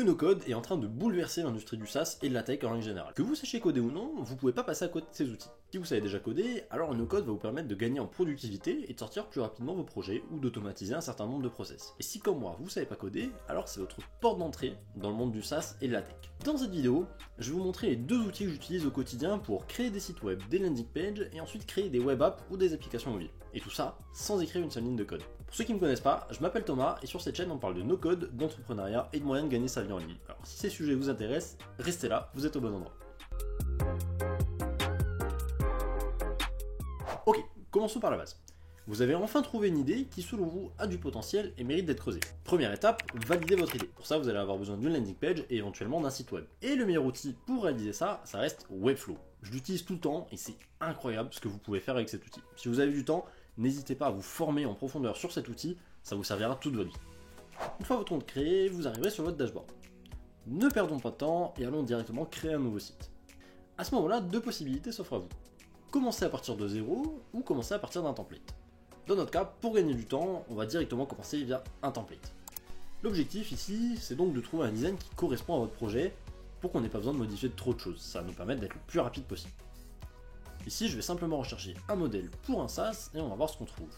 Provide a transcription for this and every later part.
no-code est en train de bouleverser l'industrie du SaaS et de la tech en règle générale. Que vous sachiez coder ou non, vous pouvez pas passer à côté de ces outils. Si vous savez déjà coder, alors le no-code va vous permettre de gagner en productivité et de sortir plus rapidement vos projets ou d'automatiser un certain nombre de process. Et si comme moi, vous savez pas coder, alors c'est votre porte d'entrée dans le monde du SaaS et de la tech. Dans cette vidéo, je vais vous montrer les deux outils que j'utilise au quotidien pour créer des sites web, des landing pages et ensuite créer des web apps ou des applications mobiles. Et tout ça sans écrire une seule ligne de code. Pour ceux qui ne me connaissent pas, je m'appelle Thomas et sur cette chaîne on parle de no-code, d'entrepreneuriat et de moyens de gagner sa vie en ligne. Alors si ces sujets vous intéressent, restez là, vous êtes au bon endroit. Ok, commençons par la base. Vous avez enfin trouvé une idée qui selon vous a du potentiel et mérite d'être creusée. Première étape, validez votre idée. Pour ça vous allez avoir besoin d'une landing page et éventuellement d'un site web. Et le meilleur outil pour réaliser ça, ça reste Webflow. Je l'utilise tout le temps et c'est incroyable ce que vous pouvez faire avec cet outil. Si vous avez du temps, n'hésitez pas à vous former en profondeur sur cet outil, ça vous servira toute votre vie. Une fois votre compte créé, vous arriverez sur votre dashboard. Ne perdons pas de temps et allons directement créer un nouveau site. À ce moment-là, deux possibilités s'offrent à vous. Commencer à partir de zéro ou commencer à partir d'un template. Dans notre cas, pour gagner du temps, on va directement commencer via un template. L'objectif ici, c'est donc de trouver un design qui correspond à votre projet pour qu'on n'ait pas besoin de modifier trop de choses. Ça va nous permettre d'être le plus rapide possible. Ici, je vais simplement rechercher un modèle pour un SaaS et on va voir ce qu'on trouve.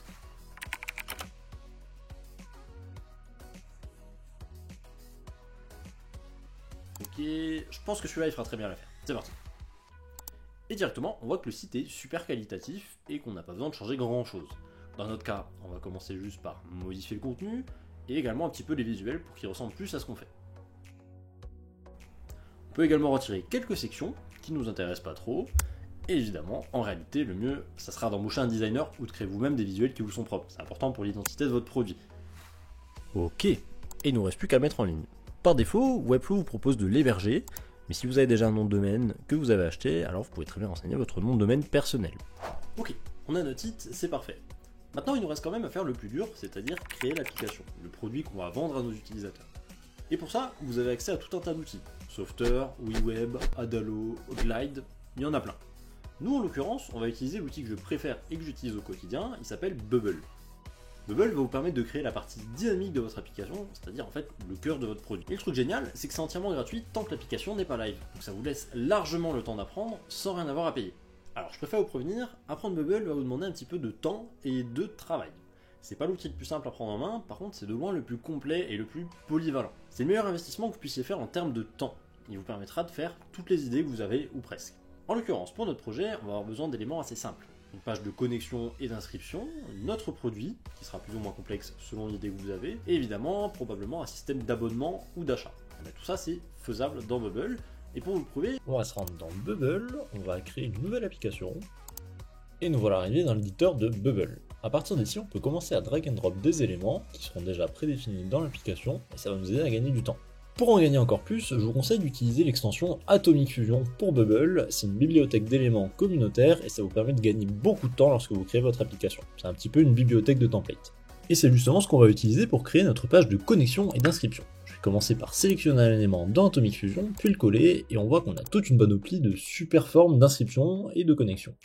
Ok, je pense que celui-là il fera très bien l'affaire. C'est parti. Et directement, on voit que le site est super qualitatif et qu'on n'a pas besoin de changer grand chose. Dans notre cas, on va commencer juste par modifier le contenu et également un petit peu les visuels pour qu'ils ressemblent plus à ce qu'on fait. On peut également retirer quelques sections qui ne nous intéressent pas trop. Et évidemment, en réalité, le mieux, ça sera d'embaucher un designer ou de créer vous-même des visuels qui vous sont propres. C'est important pour l'identité de votre produit. Ok, et il ne nous reste plus qu'à le mettre en ligne. Par défaut, Webflow vous propose de l'héberger, mais si vous avez déjà un nom de domaine que vous avez acheté, alors vous pouvez très bien renseigner votre nom de domaine personnel. Ok, on a notre site, c'est parfait. Maintenant, il nous reste quand même à faire le plus dur, c'est-à-dire créer l'application, le produit qu'on va vendre à nos utilisateurs. Et pour ça, vous avez accès à tout un tas d'outils. Softer, WeWeb, Adalo, Glide, il y en a plein. Nous, en l'occurrence, on va utiliser l'outil que je préfère et que j'utilise au quotidien, il s'appelle Bubble. Bubble va vous permettre de créer la partie dynamique de votre application, c'est-à-dire en fait le cœur de votre produit. Et le truc génial, c'est que c'est entièrement gratuit tant que l'application n'est pas live. Donc ça vous laisse largement le temps d'apprendre sans rien avoir à payer. Alors je préfère vous prévenir, apprendre Bubble va vous demander un petit peu de temps et de travail. C'est pas l'outil le plus simple à prendre en main, par contre c'est de loin le plus complet et le plus polyvalent. C'est le meilleur investissement que vous puissiez faire en termes de temps. Il vous permettra de faire toutes les idées que vous avez ou presque. En l'occurrence, pour notre projet, on va avoir besoin d'éléments assez simples. Une page de connexion et d'inscription, notre produit, qui sera plus ou moins complexe selon l'idée que vous avez, et évidemment, probablement un système d'abonnement ou d'achat. Tout ça, c'est faisable dans Bubble, et pour vous le prouver, on va se rendre dans Bubble, on va créer une nouvelle application, et nous voilà arrivés dans l'éditeur de Bubble. A partir d'ici, on peut commencer à drag and drop des éléments qui seront déjà prédéfinis dans l'application, et ça va nous aider à gagner du temps. Pour en gagner encore plus, je vous conseille d'utiliser l'extension Atomic Fusion pour Bubble. C'est une bibliothèque d'éléments communautaires et ça vous permet de gagner beaucoup de temps lorsque vous créez votre application. C'est un petit peu une bibliothèque de templates. Et c'est justement ce qu'on va utiliser pour créer notre page de connexion et d'inscription. Je vais commencer par sélectionner un élément dans Atomic Fusion, puis le coller, et on voit qu'on a toute une panoplie de super formes d'inscription et de connexion.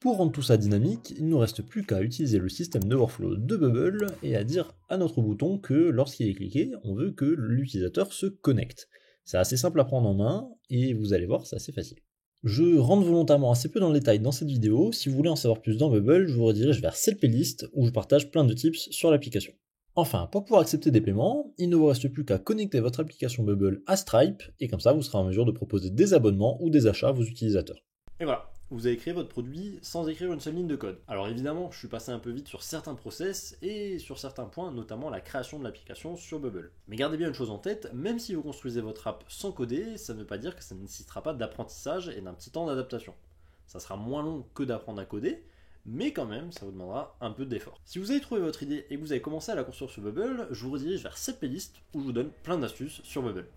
Pour rendre tout ça dynamique, il ne nous reste plus qu'à utiliser le système de workflow de Bubble et à dire à notre bouton que lorsqu'il est cliqué, on veut que l'utilisateur se connecte. C'est assez simple à prendre en main et vous allez voir, c'est assez facile. Je rentre volontairement assez peu dans le détail dans cette vidéo. Si vous voulez en savoir plus dans Bubble, je vous redirige vers cette playlist où je partage plein de tips sur l'application. Enfin, pour pouvoir accepter des paiements, il ne vous reste plus qu'à connecter votre application Bubble à Stripe et comme ça vous serez en mesure de proposer des abonnements ou des achats à vos utilisateurs. Et voilà, vous avez créé votre produit sans écrire une seule ligne de code. Alors évidemment, je suis passé un peu vite sur certains process et sur certains points, notamment la création de l'application sur Bubble. Mais gardez bien une chose en tête, même si vous construisez votre app sans coder, ça ne veut pas dire que ça ne nécessitera pas d'apprentissage et d'un petit temps d'adaptation. Ça sera moins long que d'apprendre à coder, mais quand même, ça vous demandera un peu d'effort. Si vous avez trouvé votre idée et que vous avez commencé à la construire sur Bubble, je vous redirige vers cette playlist où je vous donne plein d'astuces sur Bubble.